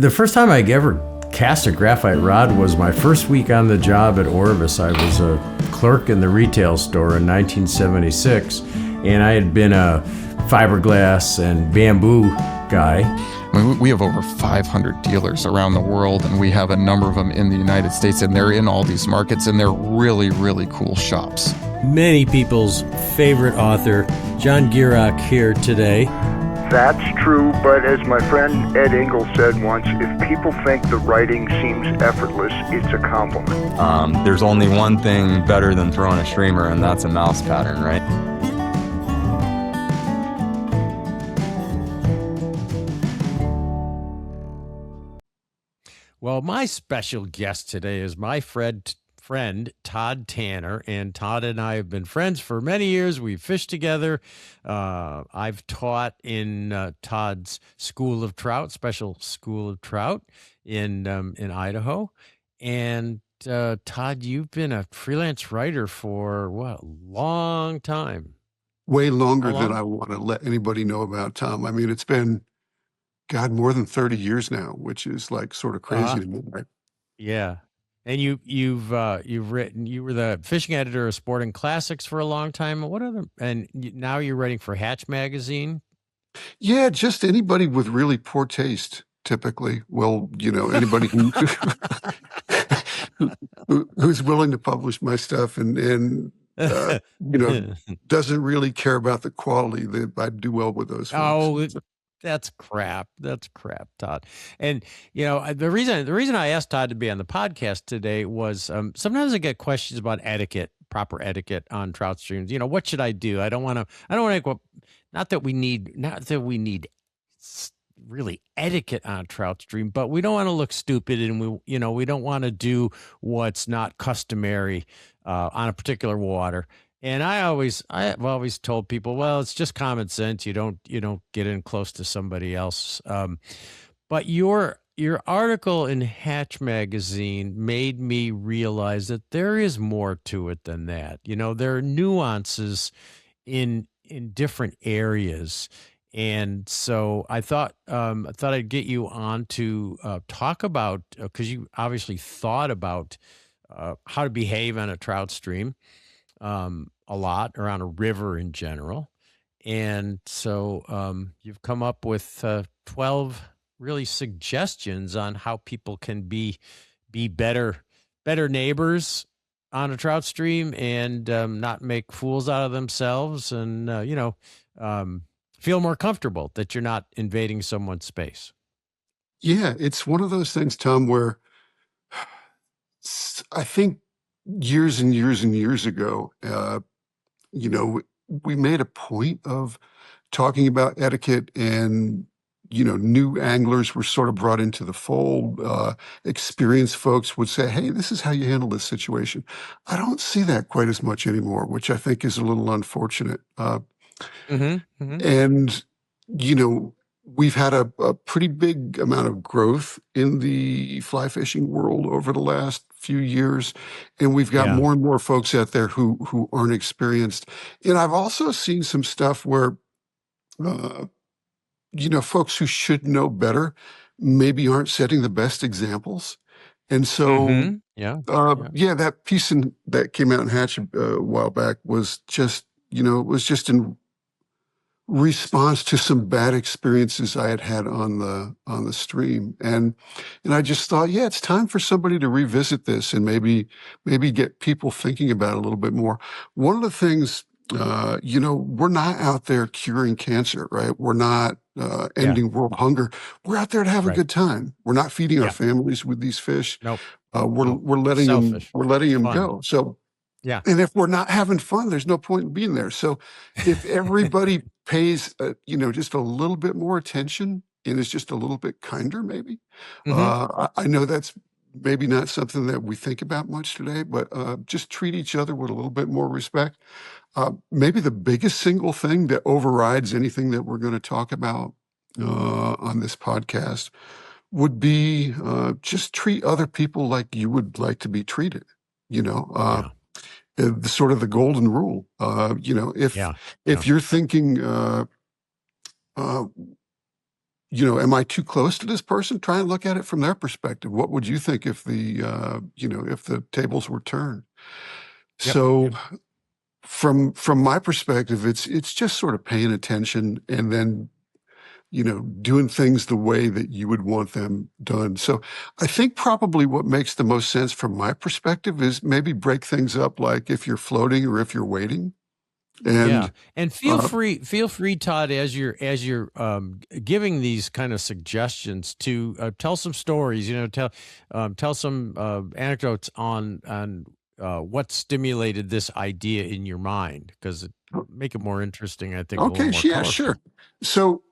The first time I ever cast a graphite rod was my first week on the job at Orvis. I was a clerk in the retail store in 1976, and I had been a fiberglass and bamboo guy. I mean, we have over 500 dealers around the world, and we have a number of them in the United States, and they're in all these markets, and they're really, really cool shops. Many people's favorite author, John Gierach, here today. That's true, but as my friend Ed Engel said once, if people think the writing seems effortless, it's a compliment. There's only one thing better than throwing a streamer, and that's a mouse pattern, right? Well, my special guest today is my friend Todd Tanner, and Todd and I have been friends for many years. We've fished together. I've taught in Todd's School of Trout, Special School of Trout in Idaho. And Todd, you've been a freelance writer for what, a long time? Way longer than I want to let anybody know about, Tom. I mean, it's been, God, more than 30 years now, which is like sort of crazy to me. Right? Yeah. And you've written. You were the fishing editor of Sporting Classics for a long time. What other? And now you're writing for Hatch magazine. Yeah, just anybody with really poor taste, typically. Well, anybody who's willing to publish my stuff and doesn't really care about the quality. That I do well with those folks. Oh, that's crap. That's crap, Todd. And the reason I asked Todd to be on the podcast today was sometimes I get questions about etiquette, proper etiquette on trout streams. What should I do? I don't want to. Not that we need really etiquette on a trout stream, but we don't want to look stupid, and we don't want to do what's not customary on a particular water. And I've always told people, well, it's just common sense. You don't get in close to somebody else. But your article in Hatch magazine made me realize that there is more to it than that. There are nuances in different areas. And so I thought I'd get you on to talk about, because you obviously thought about how to behave on a trout stream. A lot around a river in general. And so you've come up with 12 really suggestions on how people can be better neighbors on a trout stream and not make fools out of themselves and, feel more comfortable that you're not invading someone's space. Yeah, it's one of those things, Tom, where I think years and years and years ago, we made a point of talking about etiquette, and new anglers were sort of brought into the fold. Experienced folks would say, hey, this is how you handle this situation. I don't see that quite as much anymore, which I think is a little unfortunate. And we've had a pretty big amount of growth in the fly fishing world over the last few years, and we've got more and more folks out there who aren't experienced. And I've also seen some stuff where folks who should know better maybe aren't setting the best examples. And so that piece that came out in Hatch a while back was just it was just in response to some bad experiences I had on the stream. And I just thought, it's time for somebody to revisit this and maybe get people thinking about it a little bit more. One of the things, we're not out there curing cancer, right? We're not ending world hunger. We're out there to have a good time. We're not feeding our families with these fish. Nope. We're letting them go. So yeah. And if we're not having fun, there's no point in being there. So if everybody pays, just a little bit more attention and is just a little bit kinder, maybe. I know that's maybe not something that we think about much today, but just treat each other with a little bit more respect. Maybe the biggest single thing that overrides anything that we're going to talk about on this podcast would be just treat other people like you would like to be treated. The sort of the golden rule. If you're thinking am I too close to this person? Try and look at it from their perspective. What would you think if if the tables were turned? Yep. So from my perspective, it's just sort of paying attention and then, doing things the way that you would want them done. So I think probably what makes the most sense from my perspective is maybe break things up, like if you're floating or if you're waiting. Yeah, And and feel free, Todd, as you're giving these kind of suggestions to tell some stories. Tell some anecdotes on what stimulated this idea in your mind, because it make it more interesting. I think a little okay, more yeah, colorful. sure. So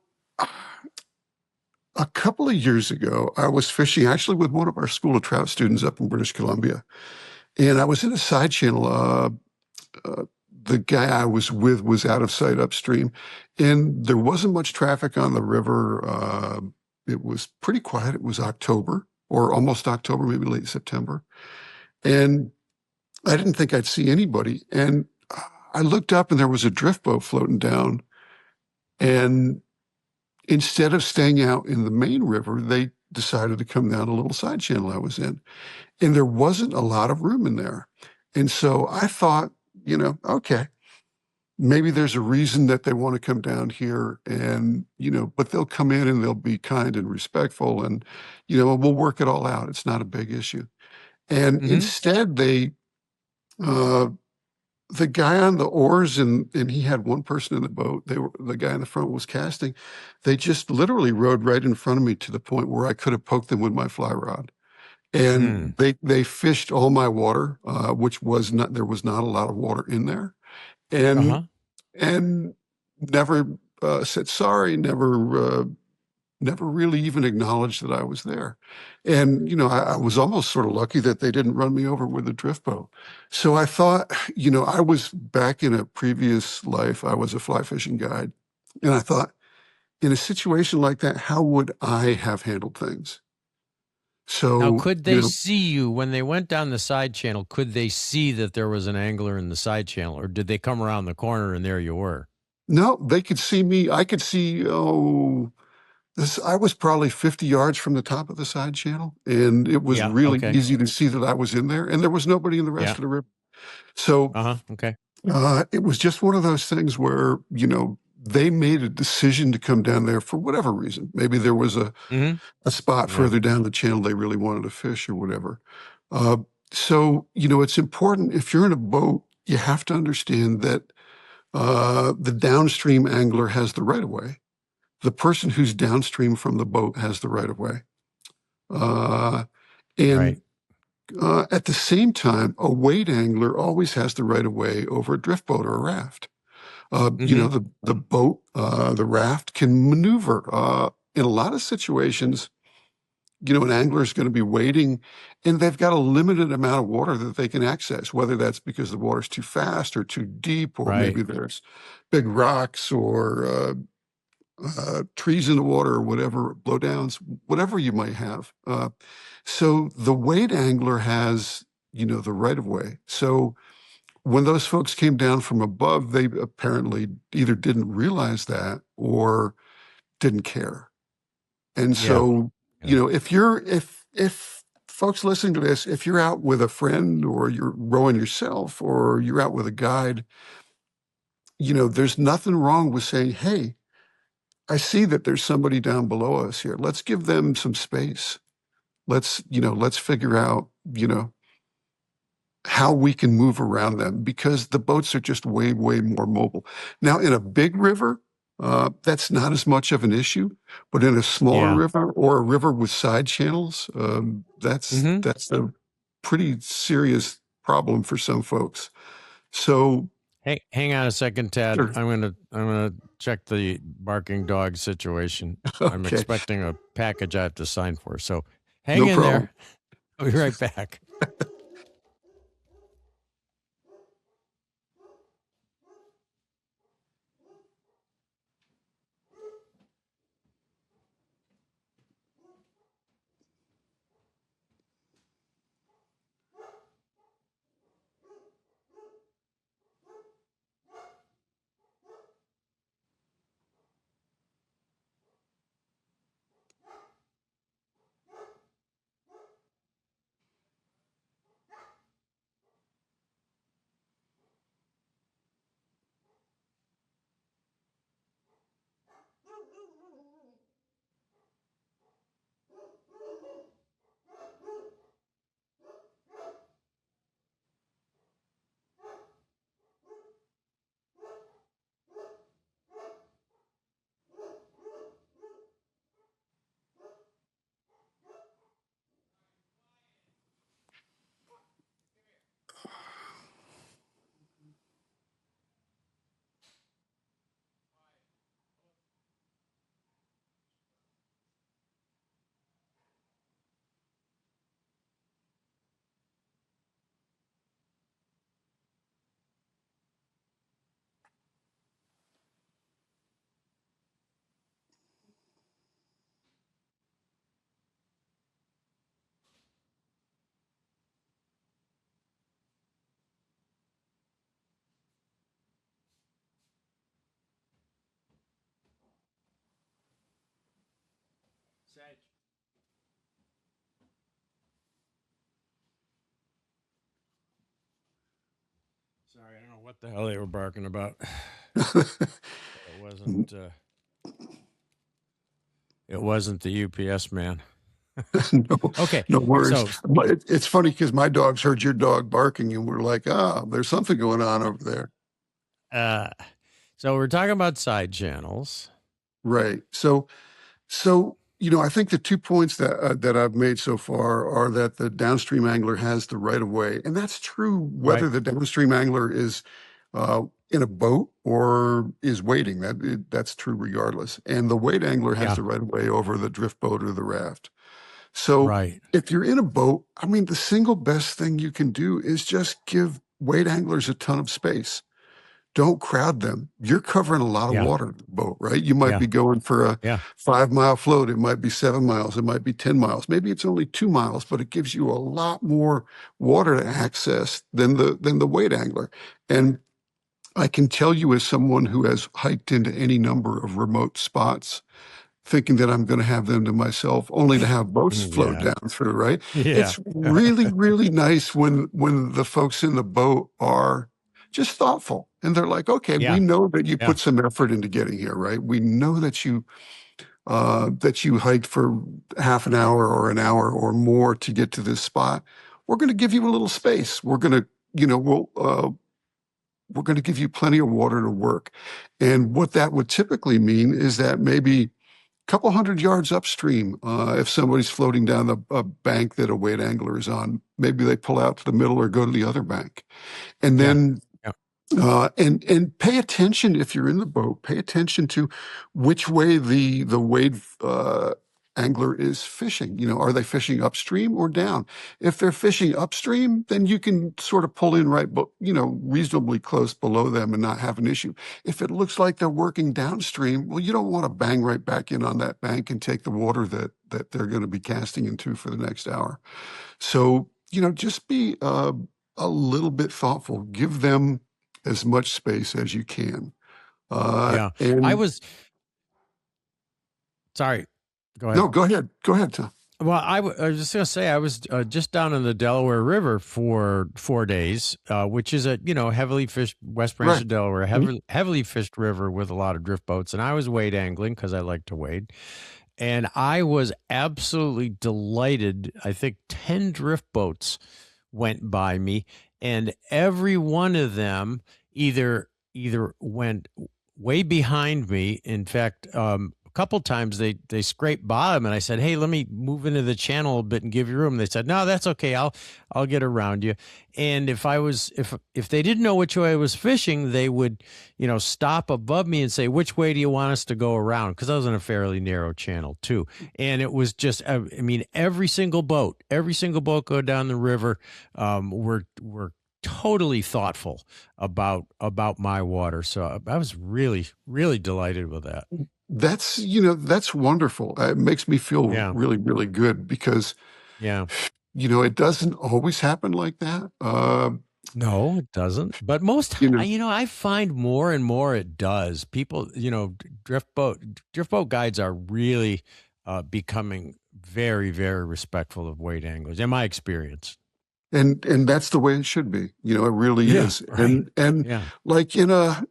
a couple of years ago, I was fishing actually with one of our school of trout students up in British Columbia, and I was in a side channel. The guy I was with was out of sight upstream, and there wasn't much traffic on the river. It was pretty quiet. It was October or almost October, maybe late September. And I didn't think I'd see anybody. And I looked up and there was a drift boat floating down. And instead of staying out in the main river, they decided to come down a little side channel I was in. And there wasn't a lot of room in there. And so I thought, okay, maybe there's a reason that they want to come down here and, but they'll come in and they'll be kind and respectful and, we'll work it all out. It's not a big issue. And instead uh, the guy on the oars and he had one person in the boat. The guy in the front was casting. They just literally rode right in front of me to the point where I could have poked them with my fly rod. And they fished all my water, which was not, there was not a lot of water in there. And and never said sorry, never really even acknowledged that I was there. And, I was almost sort of lucky that they didn't run me over with a drift boat. So I thought, I was back in a previous life, I was a fly fishing guide. And I thought, in a situation like that, how would I have handled things? Now, So, could they see you when they went down the side channel? Could they see that there was an angler in the side channel, or did they come around the corner and there you were? no, they could see me. I could see, I was probably 50 yards from the top of the side channel, and it was Yeah. really Okay. easy to see that I was in there, and there was nobody in the rest Yeah. of the river. So Okay. it was just one of those things where, they made a decision to come down there for whatever reason. Maybe there was a spot Yeah. further down the channel they really wanted to fish or whatever. Uh, so, it's important if you're in a boat, you have to understand that the downstream angler has the right of way. The person who's downstream from the boat has the right of way. Uh, Right. and at the same time, a wade angler always has the right of way over a drift boat or a raft. The boat, the raft can maneuver. In a lot of situations, an angler is going to be wading and they've got a limited amount of water that they can access, whether that's because the water's too fast or too deep, or Right. maybe there's big rocks or trees in the water or whatever, blowdowns, whatever you might have. So the wade angler has, the right of way. So when those folks came down from above, they apparently either didn't realize that or didn't care. And Yeah. so, if folks listening to this, if you're out with a friend or you're rowing yourself or you're out with a guide, there's nothing wrong with saying, hey, I see that there's somebody down below us here. Let's give them some space. Let's figure out, how we can move around them, because the boats are just way, way more mobile. Now, in a big river, that's not as much of an issue, but in a smaller Yeah. river or a river with side channels, that's a pretty serious problem for some folks. So, Hey, hang on a second, Ted. sure. I'm gonna check the barking dog situation. I'm Okay, expecting a package I have to sign for. So hang no in problem. there. I'll be right back. Sorry, I don't know what the hell they were barking about. It wasn't. It wasn't the UPS man. No, Okay, no worries. so But it's funny because my dogs heard your dog barking and we're like, there's something going on over there. So we're talking about side channels, right? So I think the 2 points that I've made so far are that the downstream angler has the right of way, and that's true whether right? the downstream angler is in a boat or is wading. That's true regardless. And the wade angler has Yeah, the right of way over the drift boat or the raft. So right. if you're in a boat, I mean, the single best thing you can do is just give wade anglers a ton of space. Don't crowd them. You're covering a lot of Yeah, water in the boat, right? You might yeah, be going for a yeah, 5 mile float. It might be 7 miles. It might be 10 miles. Maybe it's only 2 miles, but it gives you a lot more water to access than the wade angler. And I can tell you, as someone who has hiked into any number of remote spots, thinking that I'm going to have them to myself, only to have boats float yeah, down through, right? yeah, It's really, really nice when the folks in the boat are just thoughtful and they're like, okay, we yeah, know that you yeah, put some effort into getting here, right? We know that you hiked for half an hour or an hour or more to get to this spot. We're going to give you a little space. We're going to, we're going to give you plenty of water to work. And what that would typically mean is that maybe couple hundred yards upstream, if somebody's floating down a bank that a wade angler is on, maybe they pull out to the middle or go to the other bank. And yeah, then yeah, and pay attention if you're in the boat. Pay attention to which way the wade angler is fishing. Are they fishing upstream or down? If they're fishing upstream, then you can sort of pull in right, but reasonably close below them and not have an issue. If it looks like they're working downstream, well, you don't want to bang right back in on that bank and take the water that they're going to be casting into for the next hour. So just be a little bit thoughtful. Give them as much space as you can. yeah. I And was sorry. Go ahead. no, go ahead. Go ahead, Tom. Well, I was just gonna say I was just down in the Delaware River for 4 days, which is a heavily fished West Branch Right. of Delaware, heavily fished river with a lot of drift boats, and I was wade angling because I like to wade, and I was absolutely delighted. I think 10 drift boats went by me, and every one of them either went way behind me. In fact, a couple times they scraped bottom, and I said, "Hey, let me move into the channel a bit and give you room." They said, "No, that's okay. I'll get around you." And if they didn't know which way I was fishing, they would stop above me and say, "Which way do you want us to go around?" Because I was in a fairly narrow channel too, and it was just I mean every single boat go down the river. Were totally thoughtful about my water. So I was really, really delighted with that. That's wonderful. It makes me feel Yeah. really, really good because, Yeah. it doesn't always happen like that. No, it doesn't. But most, You know, I find more and more it does. People, drift boat guides are really becoming very, very respectful of wade anglers, in my experience. and that's the way it should be. It really Yeah. is. Right. And Yeah. like in a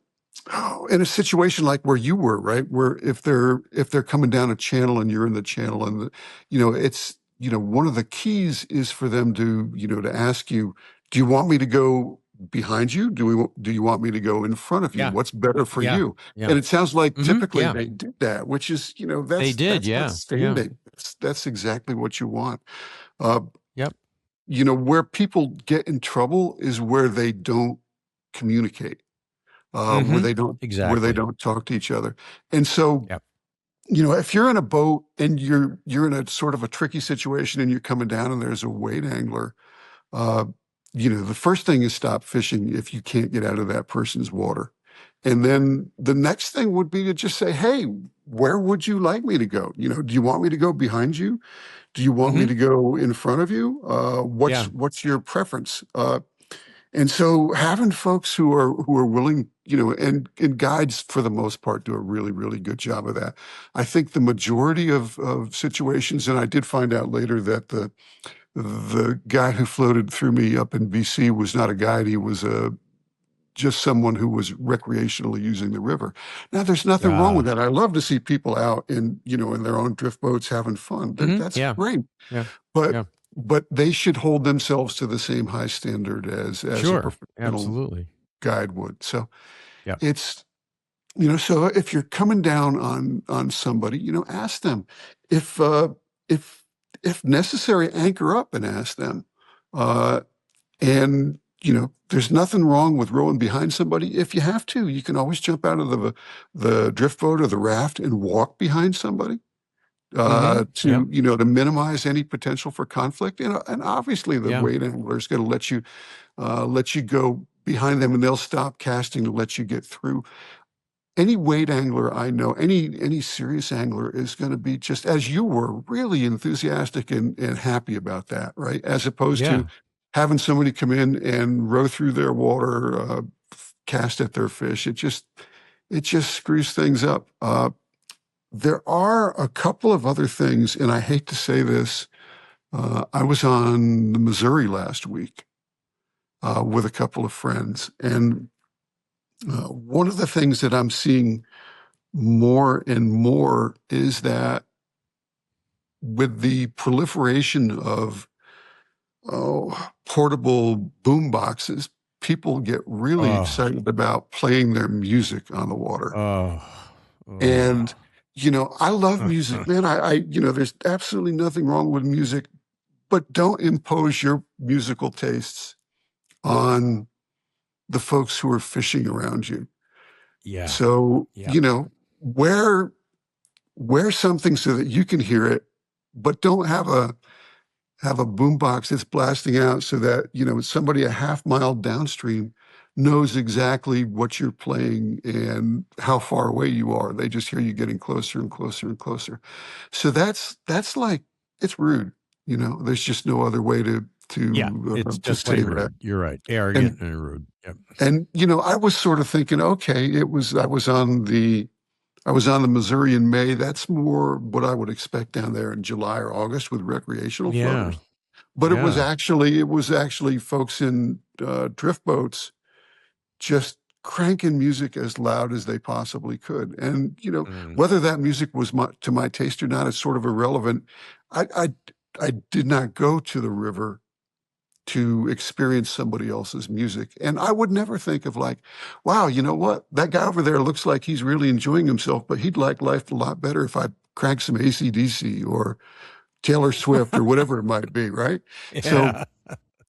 situation like where you were, right? Where if they're coming down a channel and you're in the channel and it's one of the keys is for them to ask you, do you want me to go behind you? Do you want me to go in front of you? Yeah. What's better for Yeah. you? Yeah. And it sounds like typically Yeah. they did that, which is They did. that's Yeah. Yeah. outstanding. That's exactly what you want. Uh, Yep. where people get in trouble is where they don't communicate, where they Exactly. don't talk to each other. And so, Yep. if you're in a boat and you're in a sort of a tricky situation and you're coming down and there's a wade angler, uh, the first thing is stop fishing if you can't get out of that person's water. And then the next thing would be to just say, hey, where would you like me to go? Do you want me to go behind you? Do you want me Hmm. to go in front of you? Yeah. What's your preference? And so having folks who are willing and guides for the most part do a really, really good job of that. I think the majority of situations, and I did find out later that the guy who floated through me up in BC was not a guide. He was just someone who was recreationally using the river. Now, there's nothing wrong with that. I love to see people out in their own drift boats having fun. That's Yeah. great. Yeah. But Yeah. but they should hold themselves to the same high standard as a Sure. professional Absolutely. guide would. So Yeah. it's so if you're coming down on somebody, ask them if if if necessary, anchor up and ask them. And there's nothing wrong with rowing behind somebody. If you have to, you can always jump out of the drift boat or the raft and walk behind somebody Yep. to minimize any potential for conflict. And obviously the Yeah. wade angler is going to let you go behind them, and they'll stop casting to let you get through. Any wade angler I know, any serious angler is going to be just as you were, really enthusiastic and happy about that, right? As opposed Yeah. to having somebody come in and row through their water, cast at their fish. It just screws things up. There are a couple of other things, and I hate to say this. I was on the Missouri last week with a couple of friends, and one of the things that I'm seeing more and more is that with the proliferation of portable boomboxes, people get really Oh. excited about playing their music on the water. Oh. And, Oh. I love music, man. There's absolutely nothing wrong with music, but don't impose your musical tastes on the folks who are fishing around you. Yeah. So, Yeah. wear something so that you can hear it, but don't have a boombox that's blasting out so that somebody a half mile downstream knows exactly what you're playing and how far away you are. They just hear you getting closer and closer and closer. So that's like, it's rude. There's just no other way to Yeah. It's to just say plain that. rude. You're right. And Arrogant and rude. Yep. I was sort of thinking, okay, I was on the Missouri in May. That's more what I would expect down there in July or August with recreational Yeah. floaters. But Yeah. it was actually folks in drift boats just cranking music as loud as they possibly could. And Mm. whether that music was to my taste or not is sort of irrelevant. I did not go to the river to experience somebody else's music. And I would never think of like, wow, you know what? That guy over there looks like he's really enjoying himself, but he'd like life a lot better if I cranked some AC/DC or Taylor Swift or whatever it might be, right? So,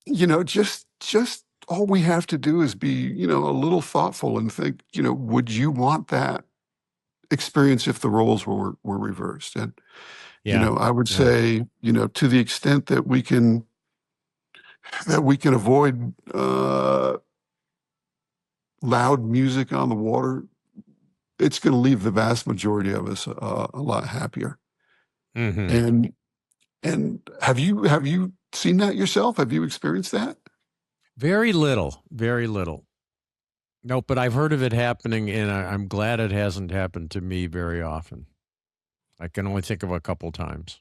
Yeah. just all we have to do is be, a little thoughtful and think, would you want that experience if the roles were reversed? And, Yeah. I would Yeah. say, to the extent that we can avoid loud music on the water, it's going to leave the vast majority of us a lot happier. Mm-hmm. And have you seen that yourself? Have you experienced that? Very little. Very little. No, but I've heard of it happening, and I'm glad it hasn't happened to me very often. I can only think of a couple times.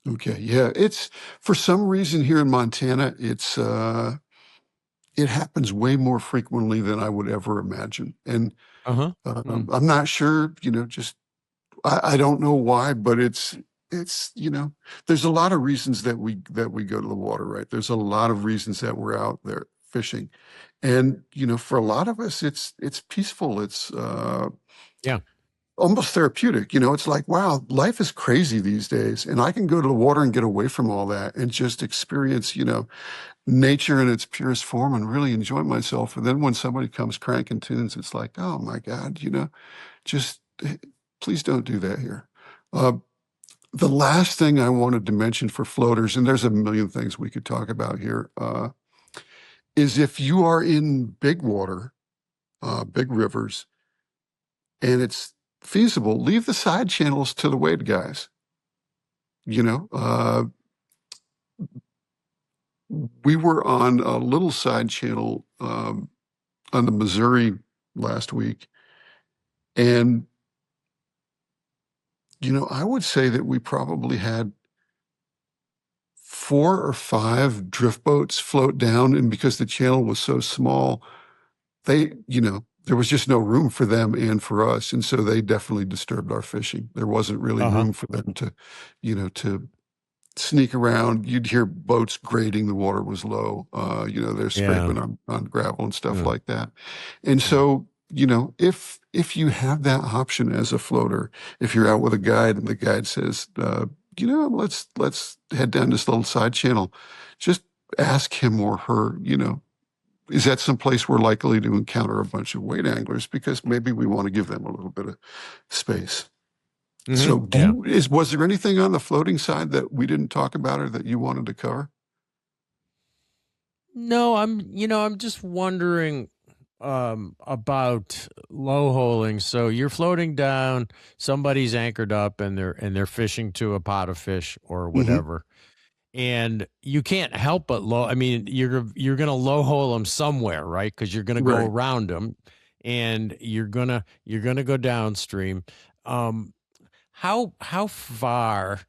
Okay, yeah, it's for some reason here in Montana, it happens way more frequently than I would ever imagine, and Uh-huh. Mm. I'm not sure, just I don't know why, but it's there's a lot of reasons that we go to the water, right? There's a lot of reasons that we're out there fishing, and for a lot of us, it's peaceful. It's Yeah. almost therapeutic. It's like, wow, life is crazy these days, and I can go to the water and get away from all that and just experience, nature in its purest form and really enjoy myself. And then when somebody comes cranking tunes, it's like, oh my God, just please don't do that here. The last thing I wanted to mention for floaters, and there's a million things we could talk about here, is if you are in big water, big rivers, and it's feasible, leave the side channels to the wade guys. We were on a little side channel on the Missouri last week. And, I would say that we probably had 4 or 5 drift boats float down. And because the channel was so small, there was just no room for them and for us. And so they definitely disturbed our fishing. There wasn't really room for them to sneak around. You'd hear boats grating. The water was low. They're scraping on gravel and stuff like that. And so, if you have that option as a floater, if you're out with a guide and the guide says, let's head down this little side channel, just ask him or her, is that someplace we're likely to encounter a bunch of weight anglers, because maybe we want to give them a little bit of space. So was there anything on the floating side that we didn't talk about or that you wanted to cover? No, I'm just wondering about low holing. So you're floating down, somebody's anchored up and they're fishing to a pot of fish or whatever. And you can't help but you're going to low hole them somewhere, right? Because you're going to go around them and you're going to go downstream. How far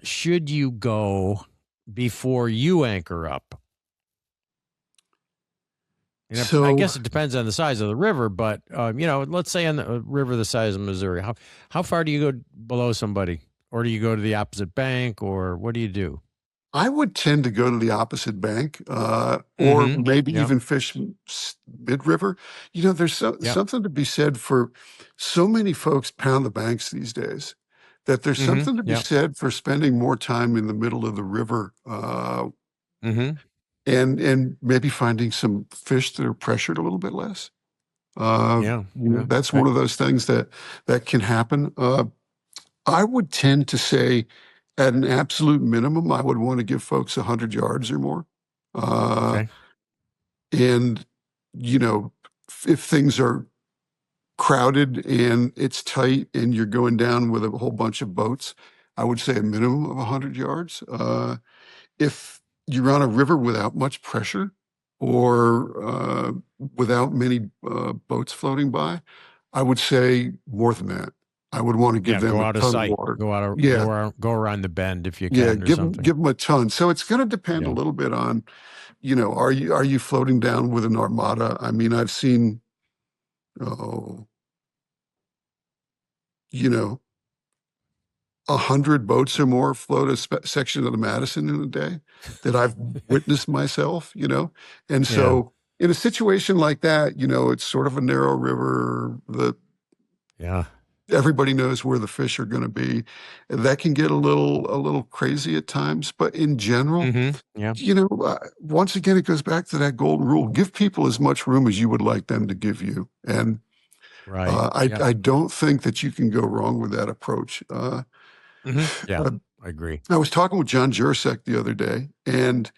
should you go before you anchor up? And I guess it depends on the size of the river, but let's say on the river the size of Missouri, how far do you go below somebody, or do you go to the opposite bank, or what do you do? I would tend to go to the opposite bank, or maybe even fish mid-river. There's something to be said for so many folks pound the banks these days, that there's something to be said for spending more time in the middle of the river, and maybe finding some fish that are pressured a little bit less. That's one of those things that can happen. I would tend to say, at an absolute minimum, I would want to give folks 100 yards or more. And, if things are crowded and it's tight and you're going down with a whole bunch of boats, I would say a minimum of 100 yards. If you're on a river without much pressure or without many boats floating by, I would say more than that. I would want to give them a ton of water. Go around the bend if you can. Give them a ton. So it's going to depend a little bit on, are you floating down with an armada? I mean, I've seen, 100 boats or more float a section of the Madison in a day that I've witnessed myself, And so in a situation like that, it's sort of a narrow river. Everybody knows where the fish are going to be. That can get a little crazy at times, but in general, once again, it goes back to that golden rule: give people as much room as you would like them to give you. And I don't think that you can go wrong with that approach. I agree. I was talking with John Jurasek the other day, and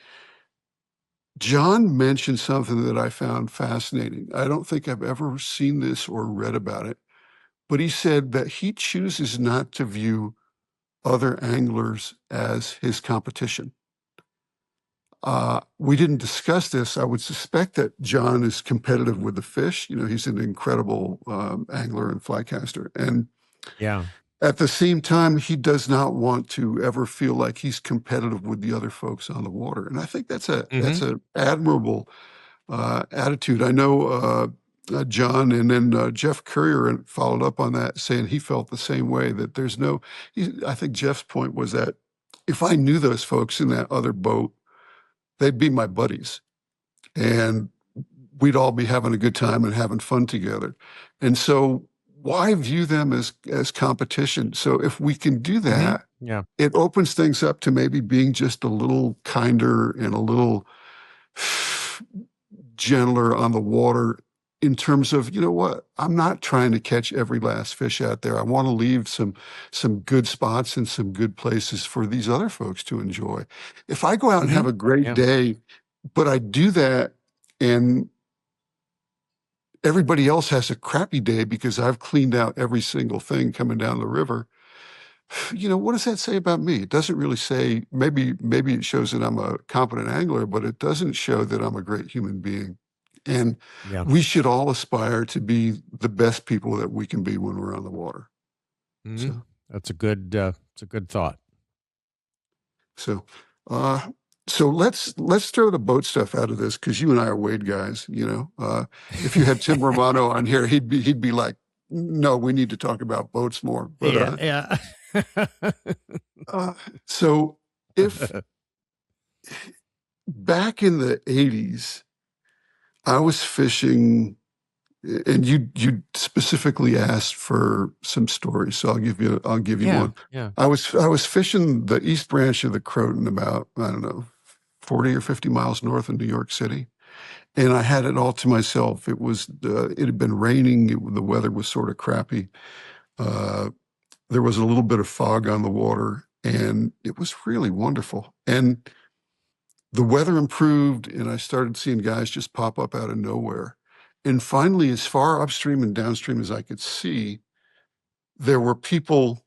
John mentioned something that I found fascinating. I don't think I've ever seen this or read about it. But he said that he chooses not to view other anglers as his competition. We didn't discuss this. I would suspect that John is competitive with the fish. He's an incredible angler and fly caster. And at the same time, he does not want to ever feel like he's competitive with the other folks on the water. And I think that's an admirable attitude. I know John and then Jeff Currier followed up on that, saying he felt the same way, that I think Jeff's point was that if I knew those folks in that other boat, they'd be my buddies and we'd all be having a good time and having fun together. And so why view them as competition? So if we can do that, it opens things up to maybe being just a little kinder and a little gentler on the water, in terms of, I'm not trying to catch every last fish out there. I want to leave some good spots and some good places for these other folks to enjoy. If I go out and have a great day, but I do that and everybody else has a crappy day because I've cleaned out every single thing coming down the river, what does that say about me? It doesn't really say. Maybe it shows that I'm a competent angler, but it doesn't show that I'm a great human being. And Yeah. we should all aspire to be the best people that we can be when we're on the water. Mm-hmm. That's a good thought. So, so let's throw the boat stuff out of this, because you and I are Wade guys. If you had Tim Romano on here, he'd be like, "No, we need to talk about boats more." But Yeah. so if back in the '80s, I was fishing, and you specifically asked for some stories, so I'll give you one. Yeah. I was fishing the East Branch of the Croton, about, I don't know, 40 or 50 miles north of New York City. And I had it all to myself. It had been raining. The weather was sort of crappy. There was a little bit of fog on the water, and it was really wonderful. And the weather improved, and I started seeing guys just pop up out of nowhere. And finally, as far upstream and downstream as I could see, there were people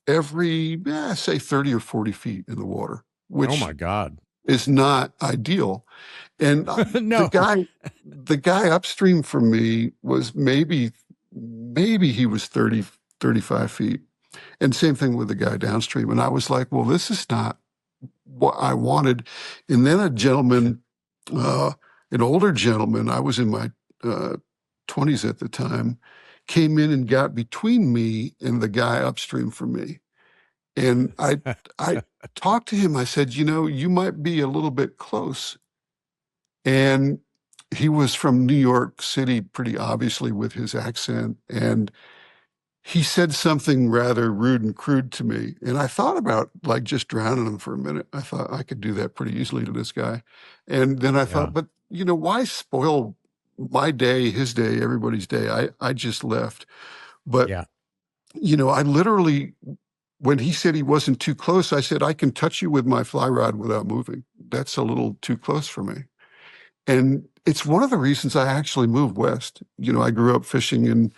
every, say, 30 or 40 feet in the water, Oh which my God. is not ideal. And No. the guy upstream from me was maybe he was 30, 35 feet. And same thing with the guy downstream. And I was like, well, this is not what I wanted. And then a gentleman, an older gentleman, I was in my 20s at the time, came in and got between me and the guy upstream from me. And I talked to him. I said, you might be a little bit close. And he was from New York City, pretty obviously, with his accent. And he said something rather rude and crude to me. And I thought about, like, just drowning him for a minute. I thought I could do that pretty easily to this guy. And then I thought, but, why spoil my day, his day, everybody's day? I just left. But, I literally, when he said he wasn't too close, I said, I can touch you with my fly rod without moving. That's a little too close for me. And it's one of the reasons I actually moved west. I grew up fishing in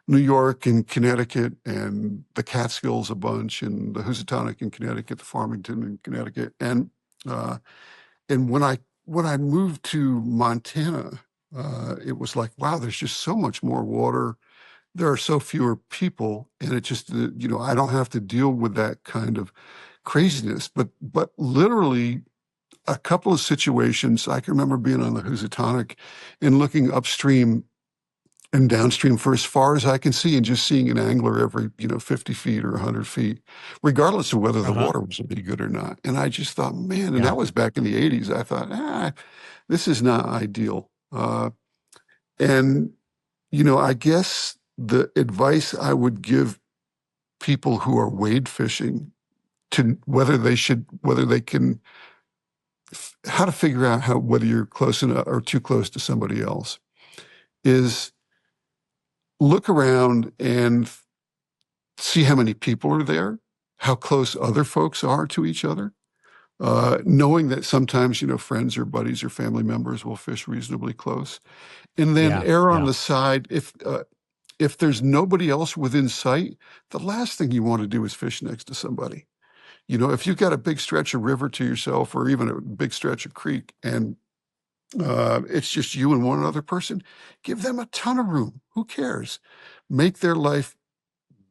New York and Connecticut and the Catskills a bunch, and the Housatonic in Connecticut, the Farmington in Connecticut. And when I moved to Montana, it was like, wow, there's just so much more water. There are so fewer people, and it just, I don't have to deal with that kind of craziness. But literally, a couple of situations, I can remember being on the Housatonic and looking upstream and downstream for as far as I can see, and just seeing an angler every 50 feet or 100 feet, regardless of whether the water was any good or not. And I just thought, man, and that was back in the '80s. I thought, this is not ideal. And I guess the advice I would give people who are wade fishing, to whether they can, how to figure out whether you're close enough or too close to somebody else, is look around and see how many people are there, how close other folks are to each other, knowing that sometimes, friends or buddies or family members will fish reasonably close. And then err on the side, if there's nobody else within sight, the last thing you want to do is fish next to somebody. If you've got a big stretch of river to yourself, or even a big stretch of creek, and it's just you and one other person, give them a ton of room. Who cares? Make their life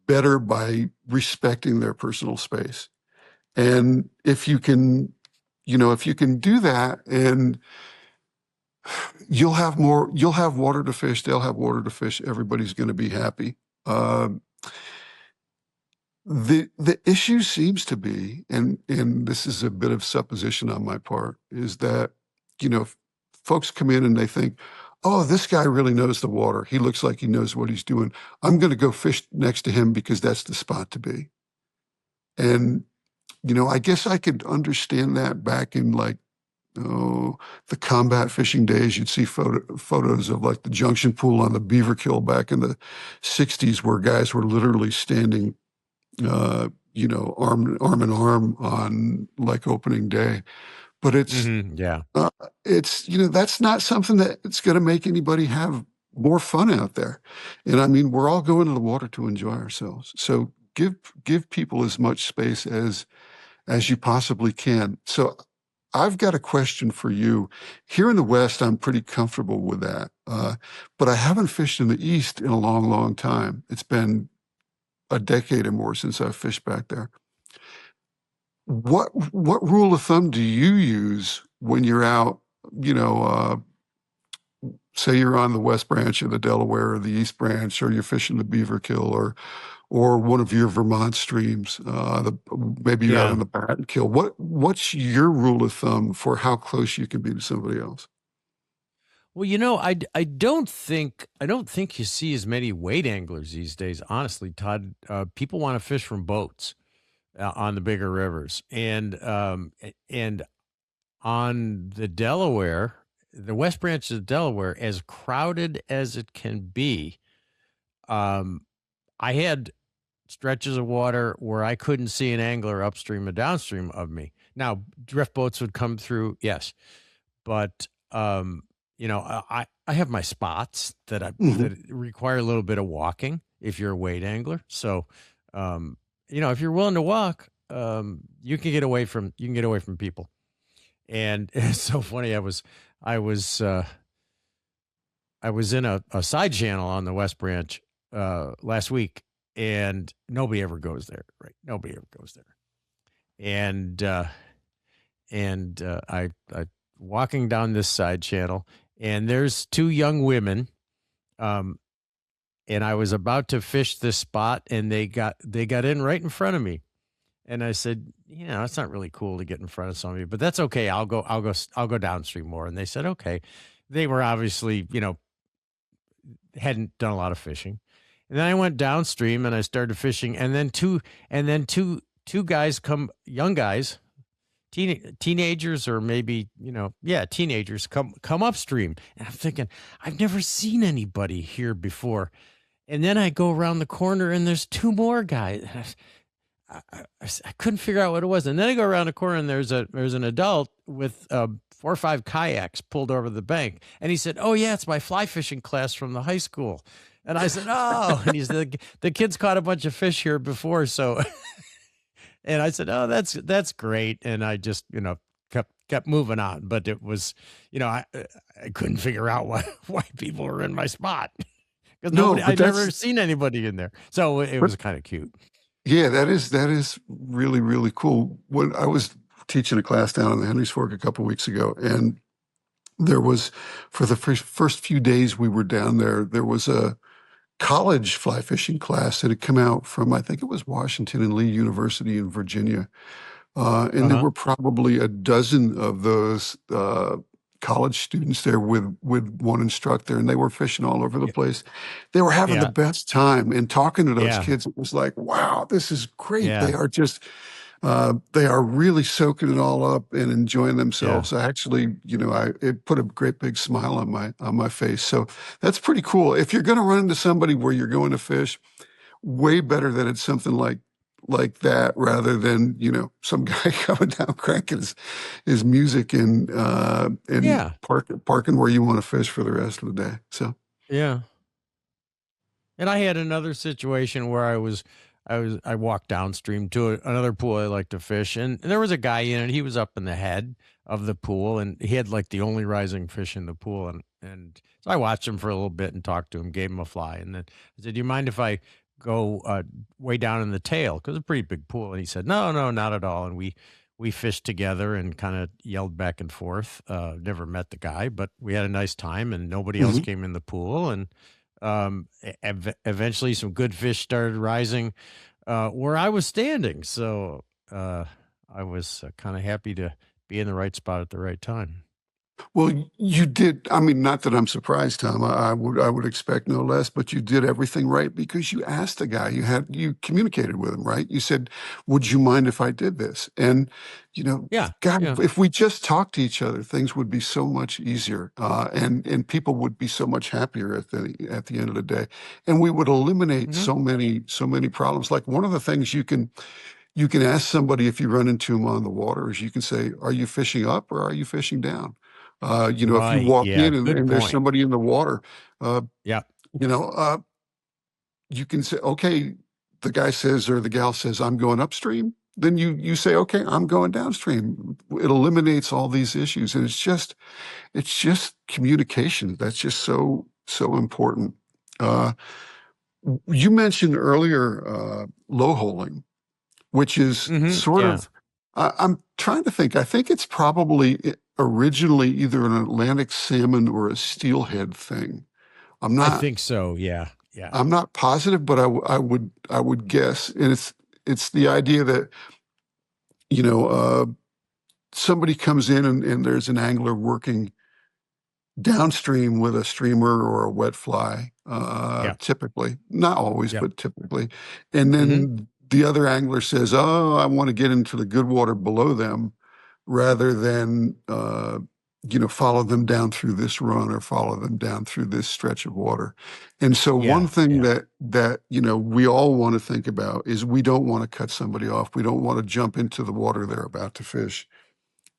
better by respecting their personal space. And if you can do that, and you'll have water to fish, they'll have water to fish, everybody's going to be happy. The issue seems to be, and this is a bit of supposition on my part, is that, folks come in and they think, oh, this guy really knows the water. He looks like he knows what he's doing. I'm going to go fish next to him because that's the spot to be. And, I guess I could understand that back in, like, the combat fishing days. You'd see photos of, like, the junction pool on the Beaver Kill back in the '60s, where guys were literally standing, arm in arm on, like, opening day. But it's, that's not something that it's going to make anybody have more fun out there. And I mean, we're all going to the water to enjoy ourselves. So give people as much space as you possibly can. So I've got a question for you. Here in the West, I'm pretty comfortable with that. But I haven't fished in the East in a long, long time. It's been a decade or more since I've fished back there. What rule of thumb do you use when you're out, you know, say you're on the West Branch of the Delaware or the East Branch, or you're fishing the Beaverkill or one of your Vermont streams, maybe you're out on the Battenkill. What's your rule of thumb for how close you can be to somebody else? Well, you know, I don't think you see as many weight anglers these days. Honestly, Todd, people want to fish from boats on the bigger rivers, and on the Delaware, the West Branch of Delaware, as crowded as it can be. I had stretches of water where I couldn't see an angler upstream or downstream of me. Now, drift boats would come through, yes, but you know, I have my spots that that require a little bit of walking if you're a weight angler. So, you know, if you're willing to walk, you can get away from people. And it's so funny. I was in a side channel on the West Branch last week, and nobody ever goes there, right? Nobody ever goes there. And I walking down this side channel, and there's two young women, and I was about to fish this spot, and they got in right in front of me, and I said, you know, it's not really cool to get in front of somebody, but that's okay. I'll go downstream more. And they said, okay. They were obviously, you know, hadn't done a lot of fishing. And then I went downstream and I started fishing. And then two guys young guys, teenagers, or maybe, you know, teenagers come upstream. And I'm thinking, I've never seen anybody here before. And then I go around the corner and there's two more guys. I couldn't figure out what it was. And then I go around the corner and there's an adult with 4 or 5 kayaks pulled over the bank. And he said, oh yeah, it's my fly fishing class from the high school. And I said, oh, and he said, the kids caught a bunch of fish here before. So, and I said, oh, that's great. And I just, you know, kept moving on. But it was, you know, I couldn't figure out why people were in my spot, because I'd never seen anybody in there. So it was kind of cute. Yeah, that is really, really cool. When I was teaching a class down in the Henry's Fork a couple of weeks ago, and there was, for the first few days we were down there, there was a college fly fishing class that had come out from, I think it was Washington and Lee University in Virginia. And there were probably a dozen of those college students there with one instructor, and they were fishing all over the place. They were having the best time, and talking to those kids, it was like, wow, this is great. They are just they are really soaking it all up and enjoying themselves. I actually, you know, it put a great big smile on my face. So that's pretty cool. If you're going to run into somebody where you're going to fish, way better that it's something like that, rather than, you know, some guy coming down cranking his music and parking where you want to fish for the rest of the day. So and I had another situation where I walked downstream to another pool I like to fish, and there was a guy in it. He was up in the head of the pool, and he had like the only rising fish in the pool, and so I watched him for a little bit and talked to him, gave him a fly, and then I said, do you mind if I go way down in the tail, because it's a pretty big pool? And he said, no, not at all. And we fished together and kind of yelled back and forth. Never met the guy, but we had a nice time, and nobody else came in the pool. And eventually some good fish started rising where I was standing. So I was kind of happy to be in the right spot at the right time. Well, you did. I mean, not that I'm surprised, Tom. I would expect no less, but you did everything right, because you asked the guy. You communicated with him, right? You said, "Would you mind if I did this?" And, you know, God, if we just talked to each other, things would be so much easier, and people would be so much happier at the end of the day, and we would eliminate so many problems. Like, one of the things you can ask somebody if you run into them on the water is, you can say, "Are you fishing up or are you fishing down?" You know, if you walk in and there's somebody in the water, you know, you can say, okay, the guy says, or the gal says, I'm going upstream. then you say, okay, I'm going downstream. It eliminates all these issues. And it's just communication. That's just so important. You mentioned earlier low holing, which is sort Yeah. of, I'm trying to think. I think it's probably originally either an Atlantic salmon or a steelhead thing. I'm I not think so. Yeah. Yeah. I'm not positive, but I would guess, and it's the idea that you know somebody comes in and there's an angler working downstream with a streamer or a wet fly, Yeah. typically, not always, Yep. but typically. And Hmm. then the other angler says, "Oh, I want to get into the good water below them," rather than follow them down through this run or follow them down through this stretch of water. And so one Yeah. thing Yeah. that we all want to think about is we don't want to cut somebody off. We don't want to jump into the water they're about to fish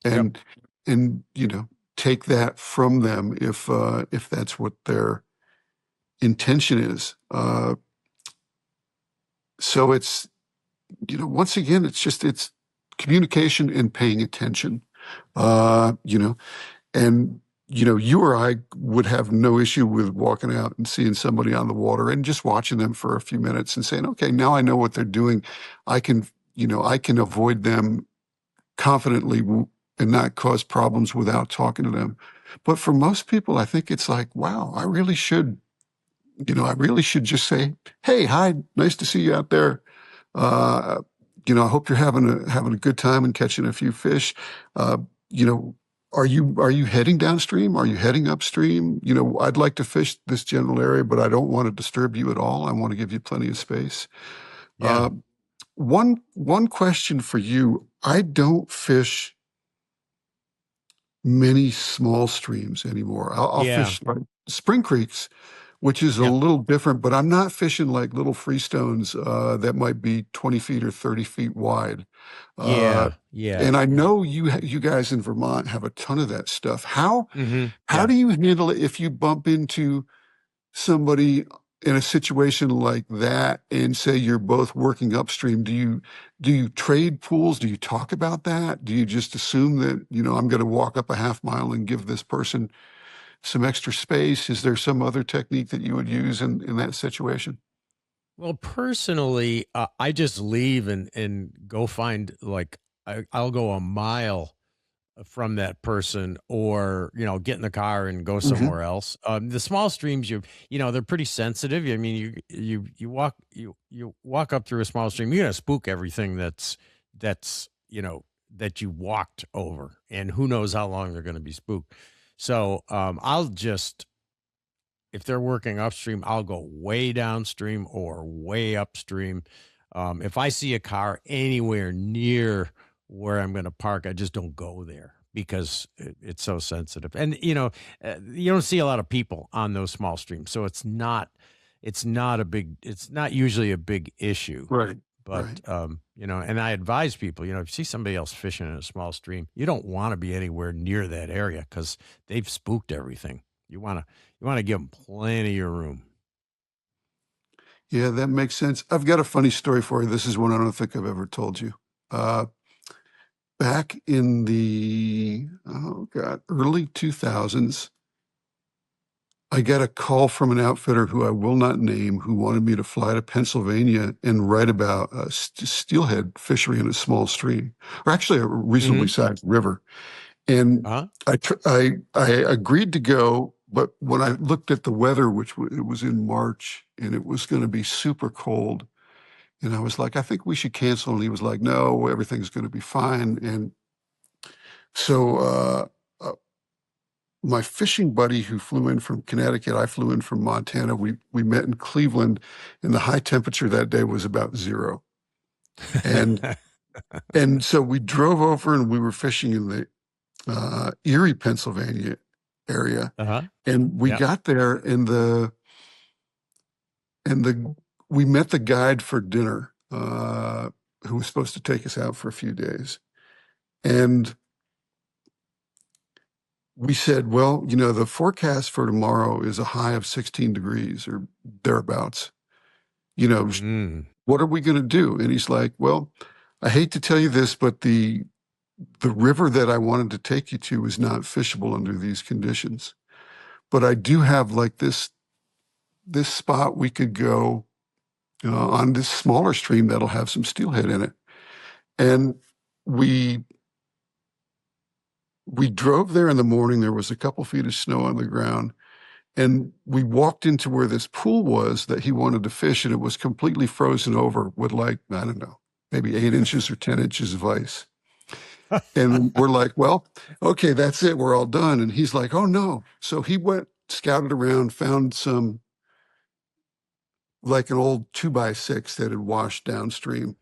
Yep. and take that from them if that's what their intention is. So it's once again it's communication and paying attention. And you or I would have no issue with walking out and seeing somebody on the water and just watching them for a few minutes and saying, okay, now I know what they're doing. I can avoid them confidently and not cause problems without talking to them. But for most people, I think it's like, wow, I really should just say, hey, hi, nice to see you out there. Uh, I hope you're having a good time and catching a few fish. Uh, you know, are you heading downstream? Are you heading upstream? I'd like to fish this general area, but I don't want to disturb you at all. I want to give you plenty of space. Yeah. Uh, one question for you. I don't fish many small streams anymore. I'll Yeah. fish like spring creeks, which is a Yep. little different, but I'm not fishing like little freestones that might be 20 feet or 30 feet wide. Uh, Yeah. Yeah. and I Yeah. know you guys in Vermont have a ton of that stuff. How Yeah. do you handle it if you bump into somebody in a situation like that and say you're both working upstream? Do you trade pools? Do you talk about that? Do you just assume that, I'm going to walk up a half mile and give this person some extra space? Is there some other technique that you would use in that situation? Well, personally, I just leave and go find like I'll go a mile from that person, or get in the car and go Hmm. somewhere else. The small streams, they're pretty sensitive. I mean, you walk up through a small stream, you're gonna spook everything that you walked over, and who knows how long they're gonna be spooked. So I'll just if they're working upstream, I'll go way downstream or way upstream. If I see a car anywhere near where I'm going to park, I just don't go there because it's so sensitive. And you don't see a lot of people on those small streams, so it's not usually a big issue. Right, But right. and I advise people, if you see somebody else fishing in a small stream, you don't want to be anywhere near that area because they've spooked everything. You want to give them plenty of room. Yeah, that makes sense. I've got a funny story for you. This is one I don't think I've ever told you. Uh, Back in the, oh God, early 2000s, I got a call from an outfitter who I will not name, who wanted me to fly to Pennsylvania and write about a steelhead fishery in a small stream, or actually a reasonably Hmm. sized river. And Uh-huh. I agreed to go, but when I looked at the weather, it was in March, and it was going to be super cold, and I was like, I think we should cancel. And he was like, no, everything's going to be fine. And so uh, my fishing buddy who flew in from Connecticut, I flew in from Montana. We met in Cleveland, and the high temperature that day was about zero. And and so we drove over, and we were fishing in the Erie, Pennsylvania area. Uh-huh. And we Yeah. got there, and we met the guide for dinner, who was supposed to take us out for a few days. And we said, well, the forecast for tomorrow is a high of 16 degrees or thereabouts. You know, Mm. what are we going to do? And he's like, well, I hate to tell you this, but the river that I wanted to take you to is not fishable under these conditions. But I do have like this spot we could go on this smaller stream that'll have some steelhead in it. And we drove there in the morning. There was a couple feet of snow on the ground. And we walked into where this pool was that he wanted to fish, and it was completely frozen over with like, I don't know, maybe 8 inches or 10 inches of ice. And we're like, well, okay, that's it. We're all done. And he's like, oh no. So he went, scouted around, found some, like an old 2x6 that had washed downstream.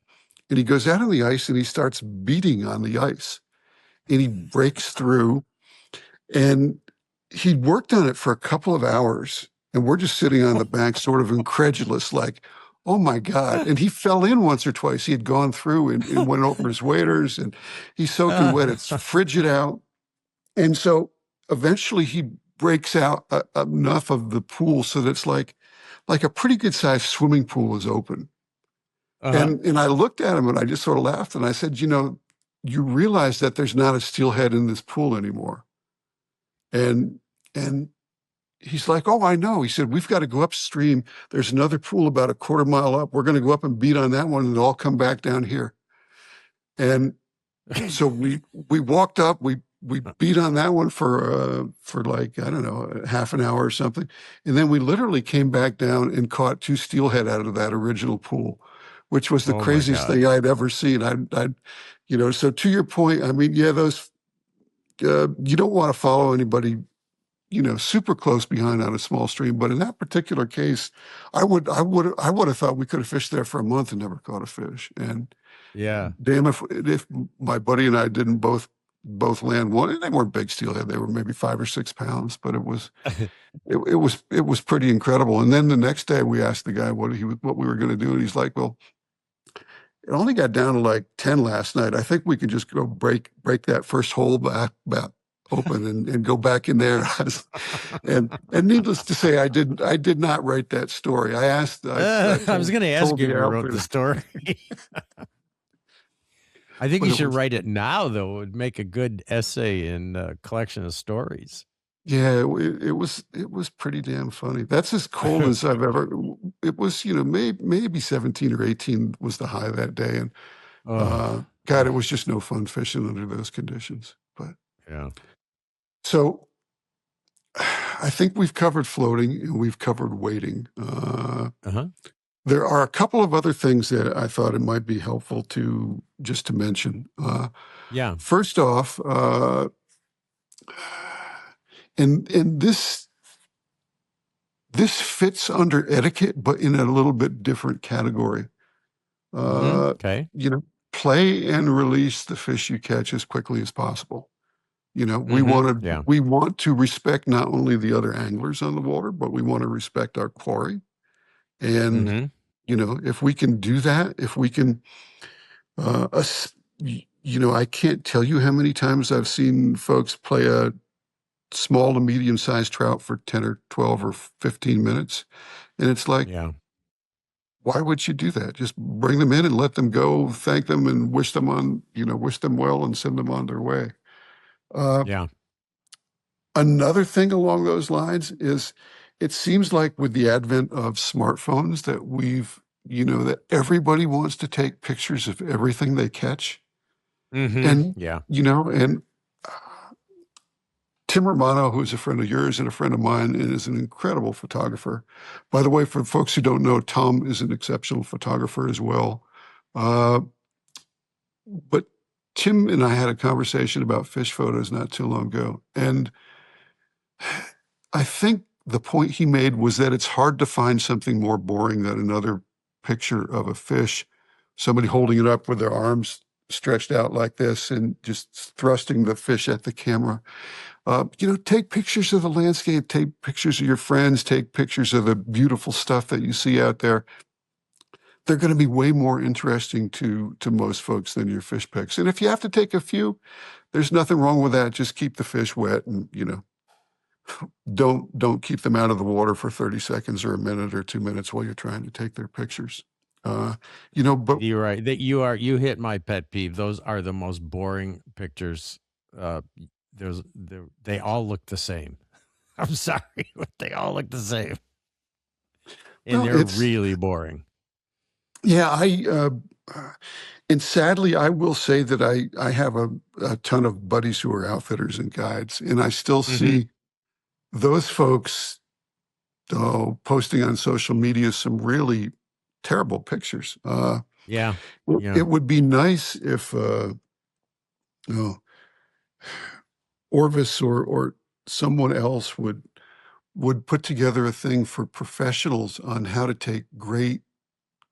And he goes out on the ice and he starts beating on the ice. And he breaks through, and he'd worked on it for a couple of hours. And we're just sitting on the bank, sort of incredulous, like, oh my God. And he fell in once or twice. He had gone through and went over his waders, and he's soaking wet. It's frigid out. And so eventually he breaks out enough of the pool so that it's like a pretty good sized swimming pool is open. And I looked at him and I just sort of laughed, and I said, you realize that there's not a steelhead in this pool anymore. And he's like, oh, I know. He said, we've got to go upstream. There's another pool about a quarter mile up. We're going to go up and beat on that one and all come back down here. And so we walked up, we beat on that one for like, I don't know, half an hour or something. And then we literally came back down and caught 2 steelhead out of that original pool, which was the craziest thing I'd ever seen. So to your point, I mean, yeah, those, you don't want to follow anybody, super close behind on a small stream. But in that particular case, I would have thought we could have fished there for a month and never caught a fish. And yeah, damn, if my buddy and I didn't both land one, and they weren't big steelhead, they were maybe 5 or 6 pounds, but it was it was pretty incredible. And then the next day we asked the guy what we were going to do, and he's like, well, it only got down to like 10 last night. I think we could just go break that first hole back open and go back in there. and needless to say, I did not write that story. I asked. I was going to ask you who wrote the story. I think you should write it now, though. It would make a good essay in a collection of stories. Yeah, it was pretty damn funny. That's as cold as I've ever. It was, maybe 17 or 18 was the high that day, and God, it was just no fun fishing under those conditions. But yeah. So I think we've covered floating and we've covered wading. There are a couple of other things that I thought it might be helpful to mention. Yeah. First off, and this fits under etiquette, but in a little bit different category. Okay. Play and release the fish you catch as quickly as possible. We want to respect not only the other anglers on the water, but we want to respect our quarry. And, if we can do that, if we can, I can't tell you how many times I've seen folks play a small to medium-sized trout for 10 or 12 or 15 minutes. And it's like, why would you do that? Just bring them in and let them go, thank them and wish them well and send them on their way. Another thing along those lines is it seems like with the advent of smartphones that that everybody wants to take pictures of everything they catch. And, and Tim Romano, who's a friend of yours and a friend of mine, and is an incredible photographer. By the way, for folks who don't know, Tom is an exceptional photographer as well. But Tim and I had a conversation about fish photos not too long ago. And I think the point he made was that it's hard to find something more boring than another picture of a fish, somebody holding it up with their arms stretched out like this and just thrusting the fish at the camera. Take pictures of the landscape, take pictures of your friends, take pictures of the beautiful stuff that you see out there. They're going to be way more interesting to most folks than your fish pics. And if you have to take a few, there's nothing wrong with that. Just keep the fish wet and, don't keep them out of the water for 30 seconds or a minute or 2 minutes while you're trying to take their pictures. But you're right that you hit my pet peeve. Those are the most boring pictures. They all look the same. I'm sorry, but they all look the same, and well, they're really boring. yeah, and sadly, I will say that I have a ton of buddies who are outfitters and guides, and I still see those folks posting on social media some really terrible pictures. Yeah. It would be nice if Orvis or someone else would put together a thing for professionals on how to take great,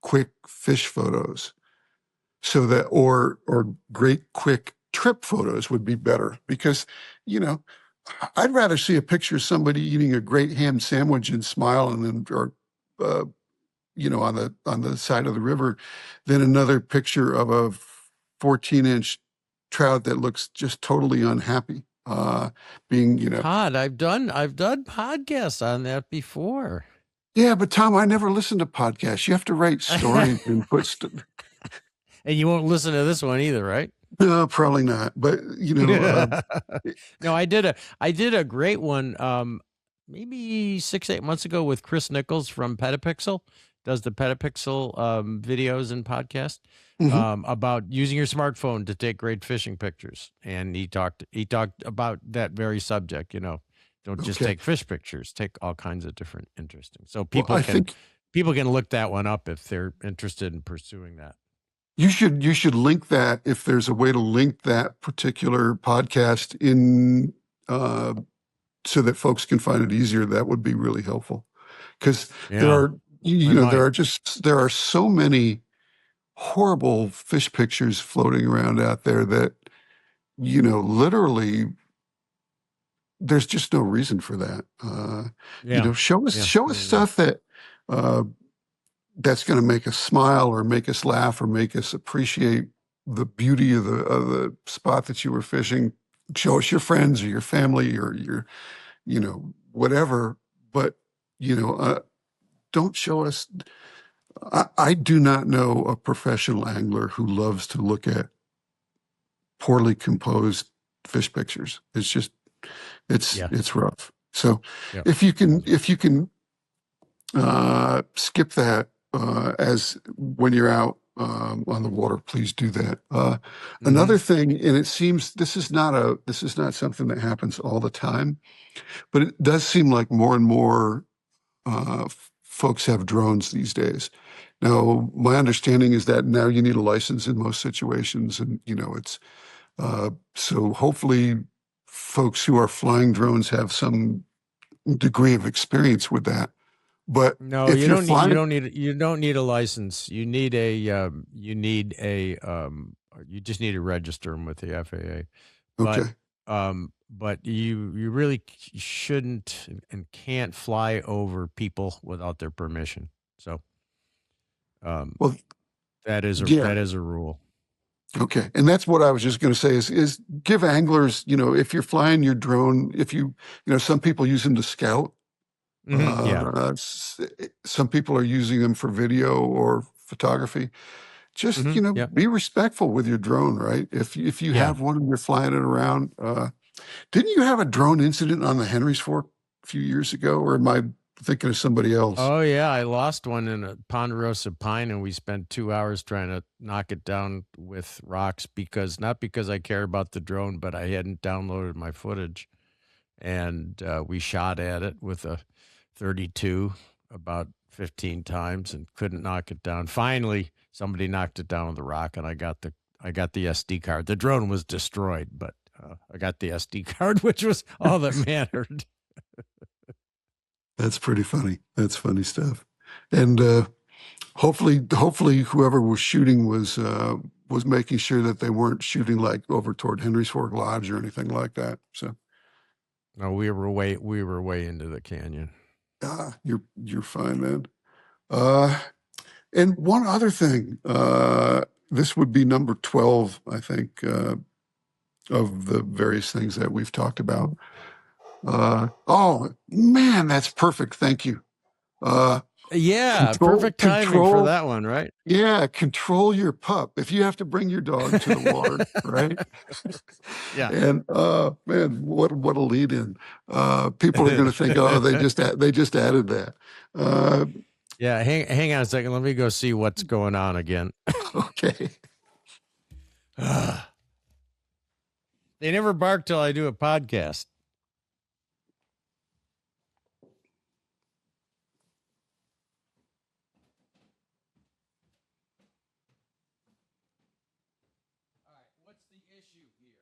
quick fish photos, so that or great, quick trip photos would be better, because I'd rather see a picture of somebody eating a great ham sandwich and smiling, or uh, on the side of the river, than another picture of a 14-inch trout that looks just totally unhappy. Todd, I've done podcasts on that before. Yeah, but Tom, I never listen to podcasts. You have to write stories and put and you won't listen to this one either, right? No, probably not. But no, I did a great one maybe 6-8 months ago with Chris Nichols from Petapixel. Does the Petapixel videos and podcast about using your smartphone to take great fishing pictures, and he talked about that very subject. Don't just take fish pictures, take all kinds of different interesting. So people can look that one up if they're interested in pursuing that. You should link that, if there's a way to link that particular podcast in, so that folks can find it easier. That would be really helpful, because there are so many horrible fish pictures floating around out there that literally there's just no reason for that. Show us stuff that that's going to make us smile or make us laugh or make us appreciate the beauty of the spot that you were fishing. Show us your friends or your family or your whatever, but don't show us. I do not know a professional angler who loves to look at poorly composed fish pictures. It's just it's rough. So if you can skip that as when you're out on the water, please do that. Another thing, and it seems this is not something that happens all the time, but it does seem like more and more folks have drones these days. Now, my understanding is that now you need a license in most situations, and it's so hopefully folks who are flying drones have some degree of experience with that. But no, you don't need a license. You just need to register them with the FAA. Okay. But you really shouldn't and can't fly over people without their permission. So, that is a rule. Okay. And that's what I was just going to say is give anglers, if you're flying your drone, if some people use them to scout. Some people are using them for video or photography. Just, be respectful with your drone, right? If you have one and you're flying it around, didn't you have a drone incident on the Henry's Fork a few years ago, or am I thinking of somebody else? Oh yeah, I lost one in a ponderosa pine, and we spent 2 hours trying to knock it down with rocks, not because I care about the drone, but I hadn't downloaded my footage, and we shot at it with a 32 about 15 times and couldn't knock it down. Finally, somebody knocked it down with a rock, and I got the SD card. The drone was destroyed, but I got the SD card, which was all that mattered. That's pretty funny. That's funny stuff. And hopefully whoever was shooting was making sure that they weren't shooting like over toward Henry's Fork Lodge or anything like that. So no, we were way into the canyon. You're fine then. And one other thing, this would be number 12, I think, of the various things that we've talked about. Oh man, that's perfect. Thank you. Yeah, Control, perfect timing for control. that one, right? Yeah, control your pup. If you have to bring your dog to the water, right? Yeah. And man, what a lead in. People are going to think, oh, they just added that. Yeah, hang on a second. Let me go see what's going on again. Okay. They never bark till I do a podcast. All right, what's the issue here?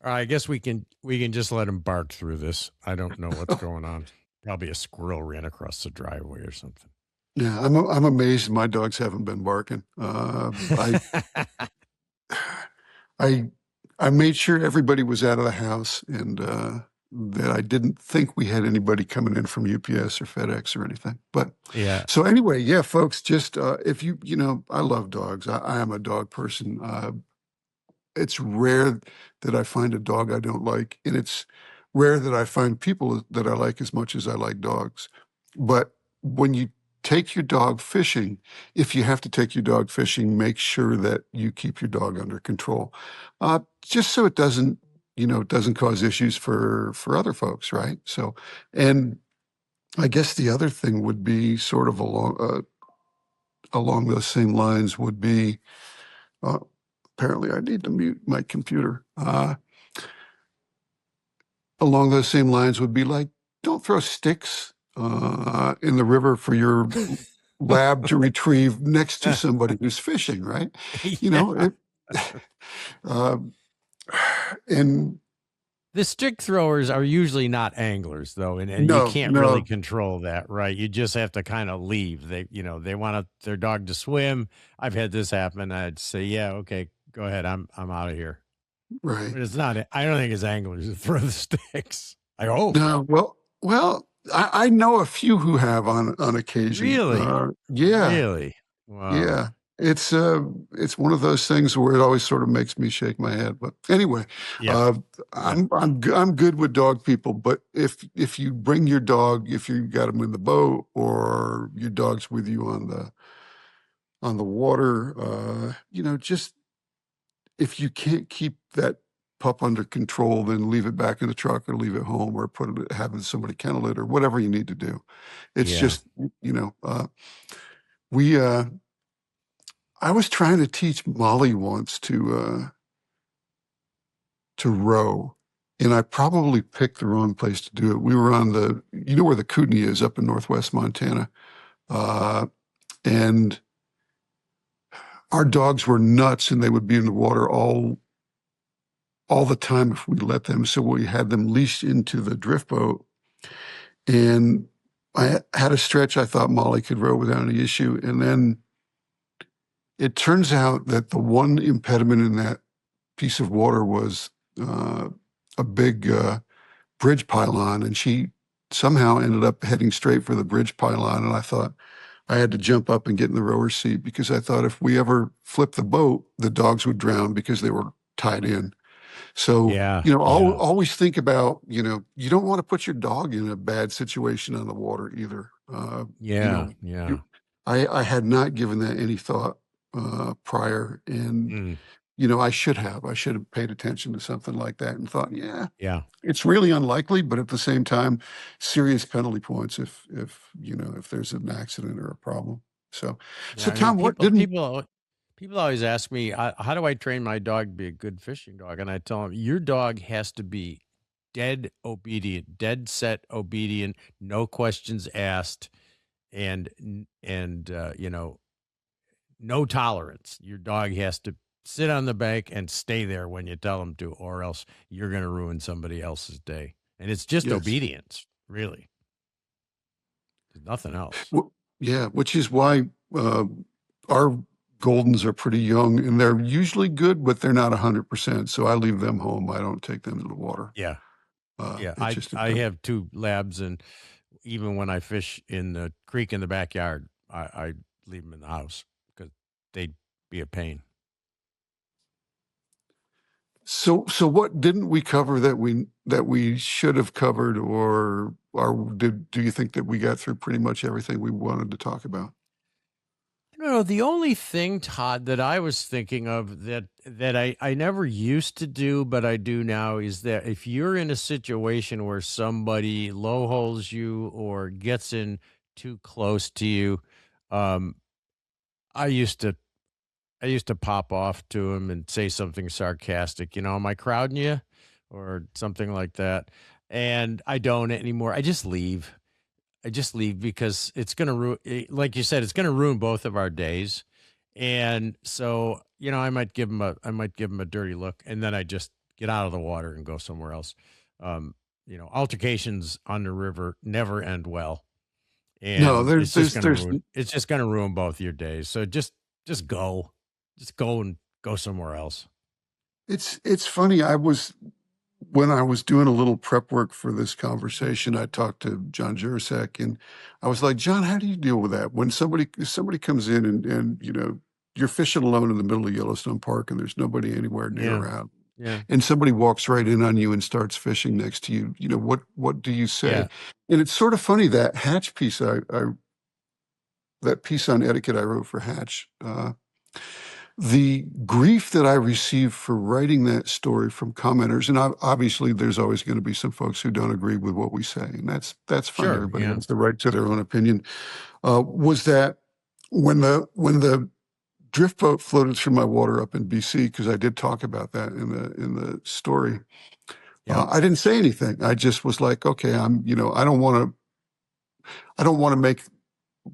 All right, I guess we can just let him bark through this. I don't know what's going on. Probably a squirrel ran across the driveway or something. Yeah, I'm amazed my dogs haven't been barking. I I made sure everybody was out of the house and that I didn't think we had anybody coming in from UPS or FedEx or anything. But Yeah. so anyway, yeah, folks, just if I love dogs. I am a dog person. It's rare that I find a dog I don't like, and it's rare that I find people that I like as much as I like dogs. But when you take your dog fishing, if you have to take your dog fishing, make sure that you keep your dog under control, just so it doesn't cause issues for other folks, right? So, and I guess the other thing would be sort of along those same lines would be. Uh, Apparently, I need to mute my computer. Along those same lines would be like, don't throw sticks in the river for your lab to retrieve next to somebody who's fishing, right? You know, Yeah. uh, and The stick throwers are usually not anglers, though, and you no, can't really no, control that, right? You just have to kind of leave. They want their dog to swim. I've had this happen. I'd say, yeah, okay, go ahead. I'm out of here. right. But it's not. I don't think it's anglers that throw the sticks. I hope. No, well, I know a few who have on occasion. Really, Yeah, really. Wow. yeah. It's one of those things where it always sort of makes me shake my head. But anyway, Yeah. uh, Yeah. I'm good with dog people. But if you bring your dog, if you got him in the boat or your dog's with you on the water, just if you can't keep that pup under control, then leave it back in the truck or leave it home or having somebody kennel it or whatever you need to do. It's Yeah. just, we, I was trying to teach Molly once to row, and I probably picked the wrong place to do it. We were on where the Kootenai is up in northwest Montana, and our dogs were nuts, and they would be in the water all the time if we let them. So we had them leashed into the drift boat, and I had a stretch I thought Molly could row without any issue, and then it turns out that the one impediment in that piece of water was a big bridge pylon, and she somehow ended up heading straight for the bridge pylon. And I thought I had to jump up and get in the rower's seat because I thought if we ever flipped the boat, the dogs would drown because they were tied in. So, Yeah. Yeah. always think about, you don't want to put your dog in a bad situation on the water either. Yeah. Yeah. I had not given that any thought prior, and Mm. I should have paid attention to something like that and thought, yeah, Yeah. it's really unlikely, but at the same time, serious penalty points if there's an accident or a problem. So, Yeah. I mean, Tom, what didn't? people always ask me, how do I train my dog to be a good fishing dog? And I tell them, your dog has to be dead obedient, dead set obedient, no questions asked. you know, no tolerance. Your dog has to sit on the bank and stay there when you tell him to, or else you're going to ruin somebody else's day. And it's just Yes. obedience, really. There's nothing else. Well, yeah, which is why our Goldens are pretty young, and they're usually good, but they're not 100%. So I leave them home. I don't take them to the water. Yeah. Yeah. It just I have 2 labs, and even when I fish in the creek in the backyard, I leave them in the house because they'd be a pain. So what didn't we cover that we should have covered, or do you think that we got through pretty much everything we wanted to talk about? No, the only thing, Todd, that I was thinking of that I never used to do, but I do now, is that if you're in a situation where somebody low holes you or gets in too close to you, um, I used to pop off to him and say something sarcastic, am I crowding you, or something like that. And I don't anymore. I just leave because it's going to ruin, like you said, it's going to ruin both of our days. And so, I might give him a dirty look, and then I just get out of the water and go somewhere else. Altercations on the river never end well, No, and it's just going to ruin both your days. So just go, and go somewhere else. It's funny. When I was doing a little prep work for this conversation, I talked to John Jurasek, and I was like, John, how do you deal with that when somebody comes in and you're fishing alone in the middle of Yellowstone Park and there's nobody anywhere near Yeah. around, Yeah. and somebody walks right in on you and starts fishing next to you? What do you say? Yeah. And it's sort of funny, that Hatch piece, that piece on etiquette I wrote for Hatch. The grief that I received for writing that story from commenters, and obviously there's always going to be some folks who don't agree with what we say, and that's fine. Sure. Everybody Yeah. has the right to their own opinion. Was that when the drift boat floated through my water up in BC, because I did talk about that in the story. Yeah. I didn't say anything. I just was like, okay, I don't want to make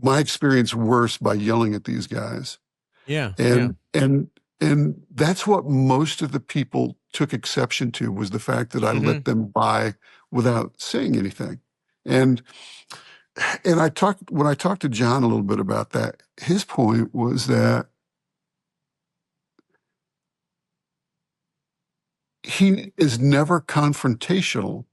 my experience worse by yelling at these guys. Yeah. And that's what most of the people took exception to, was the fact that I let them by without saying anything. And when I talked to John a little bit about that, his point was that he is never confrontational,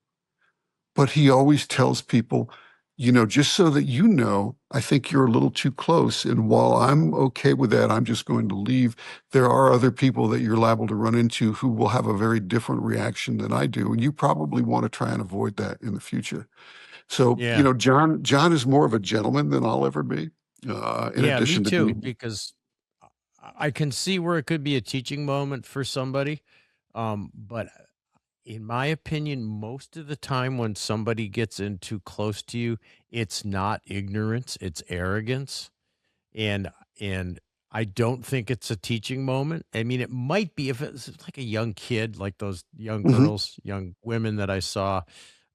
but he always tells people, just so that I think you're a little too close. And while I'm okay with that, I'm just going to leave. There are other people that you're liable to run into who will have a very different reaction than I do. And you probably want to try and avoid that in the future. So, Yeah. John is more of a gentleman than I'll ever be. In addition me to too, being, because I can see where it could be a teaching moment for somebody. But in my opinion, most of the time when somebody gets in too close to you, it's not ignorance, it's arrogance. And I don't think it's a teaching moment. I mean, it might be if it's like a young kid, like those young Mhm. girls, young women that I saw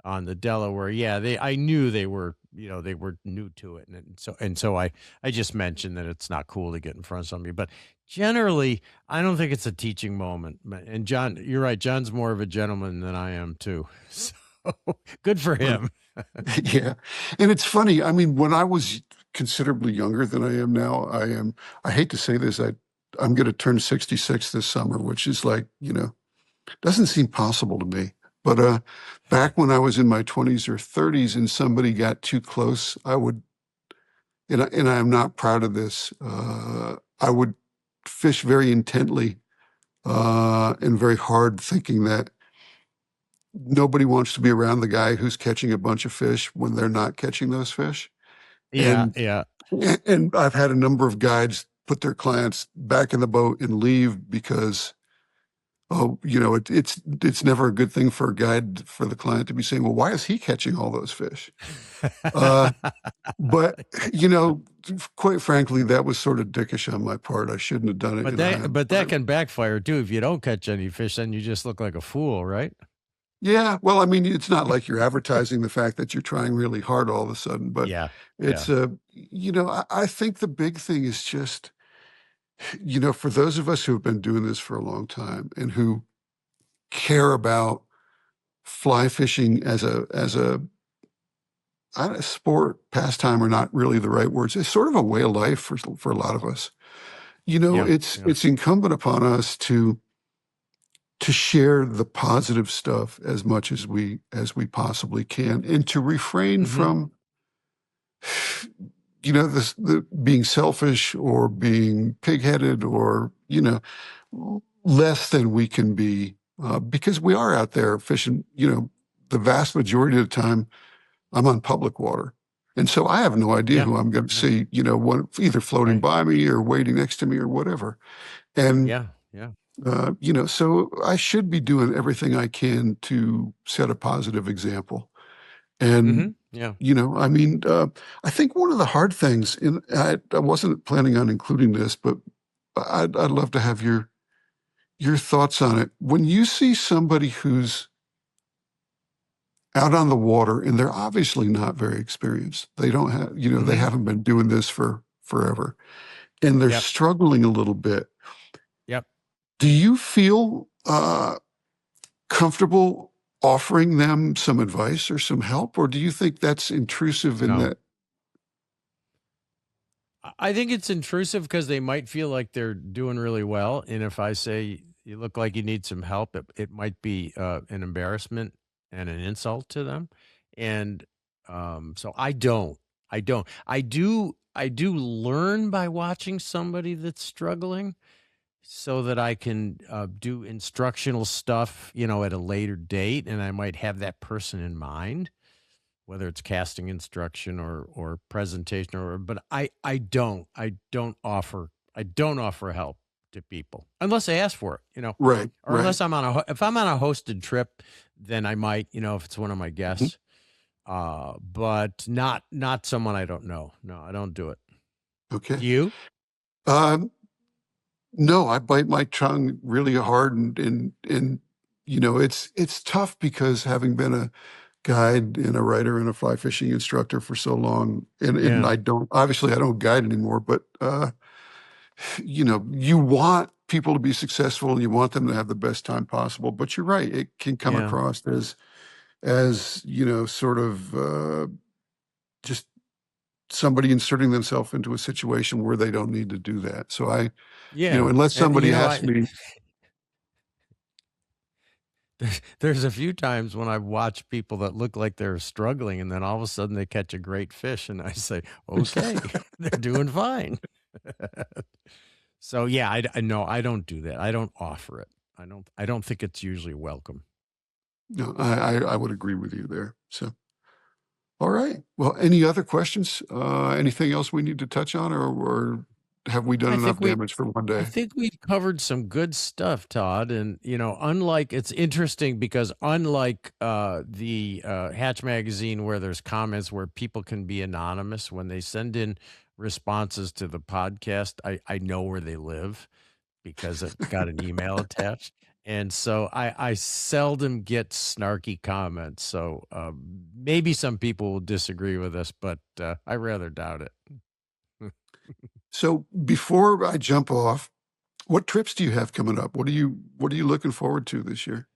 on the Delaware. Yeah, I knew they were, they were new to it. And so I just mentioned that it's not cool to get in front of somebody, but generally I don't think it's a teaching moment. And John, you're right. John's more of a gentleman than I am too. So good for him. Yeah. And it's funny. I mean, when I was considerably younger than I am now, I hate to say this, I'm going to turn 66 this summer, which is like, doesn't seem possible to me. But back when I was in my 20s or 30s and somebody got too close, I would, and I'm not proud of this, I would fish very intently and very hard, thinking that nobody wants to be around the guy who's catching a bunch of fish when they're not catching those fish. Yeah. And Yeah. and I've had a number of guides put their clients back in the boat and leave because, it's never a good thing for a guide, for the client to be saying, well, why is he catching all those fish? But quite frankly, that was sort of dickish on my part. I shouldn't have done it. But that can backfire too. If you don't catch any fish, then you just look like a fool, right? Yeah, well, I mean, it's not like you're advertising the fact that you're trying really hard all of a sudden, but Yeah. it's Yeah. I think the big thing is just, for those of us who have been doing this for a long time and who care about fly fishing as a sport, pastime, are not really the right words. It's sort of a way of life for a lot of us. Yeah. Yeah. It's incumbent upon us to share the positive stuff as much as we possibly can, and to refrain Hmm. from the being selfish or being pigheaded or less than we can be, because we are out there fishing. The vast majority of the time I'm on public water, and so I have no idea Yeah. who I'm going to Yeah. see, either floating Right. by me or waiting next to me or whatever. And Yeah. Yeah. so I should be doing everything I can to set a positive example. And, Yeah. I mean, I think one of the hard things, and I wasn't planning on including this, but I'd love to have your thoughts on it. When you see somebody who's out on the water and they're obviously not very experienced, they don't have, they Hmm. haven't been doing this for forever, and they're Yep. struggling a little bit. Yep. Do you feel comfortable offering them some advice or some help, or do you think that's intrusive in No. that? I think it's intrusive because they might feel like they're doing really well. And if I say you look like you need some help, it might be an embarrassment and an insult to them. And so I don't. I don't. I do learn by watching somebody that's struggling so that I can do instructional stuff, at a later date. And I might have that person in mind, whether it's casting instruction or presentation, but I don't offer help to people unless they ask for it, Right, or right. unless if I'm on a hosted trip, then I might, if it's one of my Mhm. guests, but not someone I don't know. No, I don't do it. Okay. Do you? Um, no, I bite my tongue really hard, and it's tough because having been a guide and a writer and a fly fishing instructor for so long, and Yeah. I don't guide anymore, but you want people to be successful and you want them to have the best time possible. But you're right, it can come Yeah. across as sort of just somebody inserting themselves into a situation where they don't need to do that. So Yeah. unless And somebody asks me, there's a few times when I've watched people that look like they're struggling, and then all of a sudden they catch a great fish, and I say, "Okay, they're doing fine." So yeah, no, I don't do that. I don't offer it. I don't think it's usually welcome. no, I would agree with you there. So, all right. Well, any other questions? Anything else we need to touch on, or have we done I enough think we damage for one I day? think we've covered some good stuff, Todd. And unlike it's interesting because unlike the Hatch magazine where there's comments where people can be anonymous when they send in responses to the podcast, I know where they live because I've got an email attached. And so I seldom get snarky comments. So maybe some people will disagree with us, but I rather doubt it. So before I jump off, what trips do you have coming up? What are you looking forward to this year?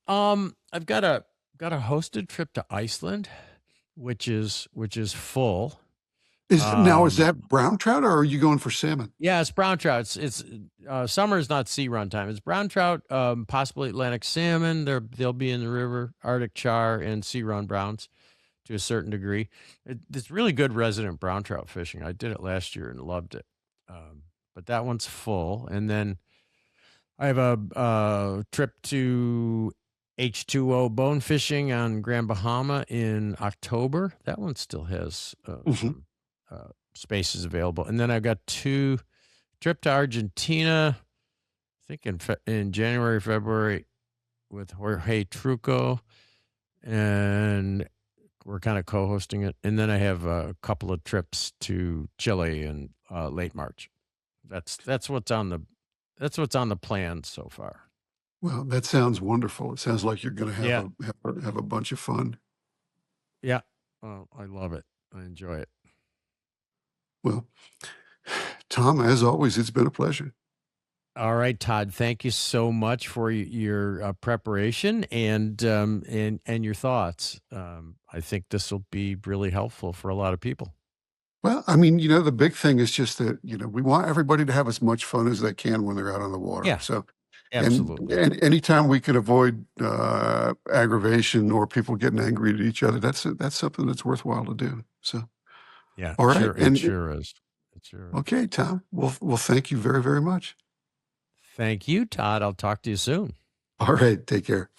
I've got a hosted trip to Iceland, which is full. Is Um, that brown trout, or are you going for salmon? yeah, it's brown trout. It's summer is not sea run time. It's brown trout, possibly Atlantic salmon. They'll be in the river, Arctic char, and sea run browns to a certain degree. It's really good resident brown trout fishing. I did it last year and loved it. But that one's full, and then I have a trip to H2O bone fishing on Grand Bahama in October. That one still has Mhm. some spaces available. And then I've got two trip to Argentina, I think in January, February with Jorge Truco. And we're kind of co-hosting it. And then I have a couple of trips to Chile in late March. That's what's on the plan so far. Well, that sounds wonderful. It sounds like you're going to Yeah. have a bunch of fun. Yeah. Oh, I love it. I enjoy it. Well, Tom, as always, it's been a pleasure. All right, Todd. Thank you so much for your preparation and your thoughts. I think this will be really helpful for a lot of people. Well, I mean, the big thing is just that, we want everybody to have as much fun as they can when they're out on the water. Yeah, So, absolutely. and anytime we can avoid aggravation or people getting angry at each other, that's something that's worthwhile to do. So, Yeah, all right. sure, it sure is. It sure is. Okay, Tom. Well, thank you very, very much. Thank you, Todd. I'll talk to you soon. All right. Take care.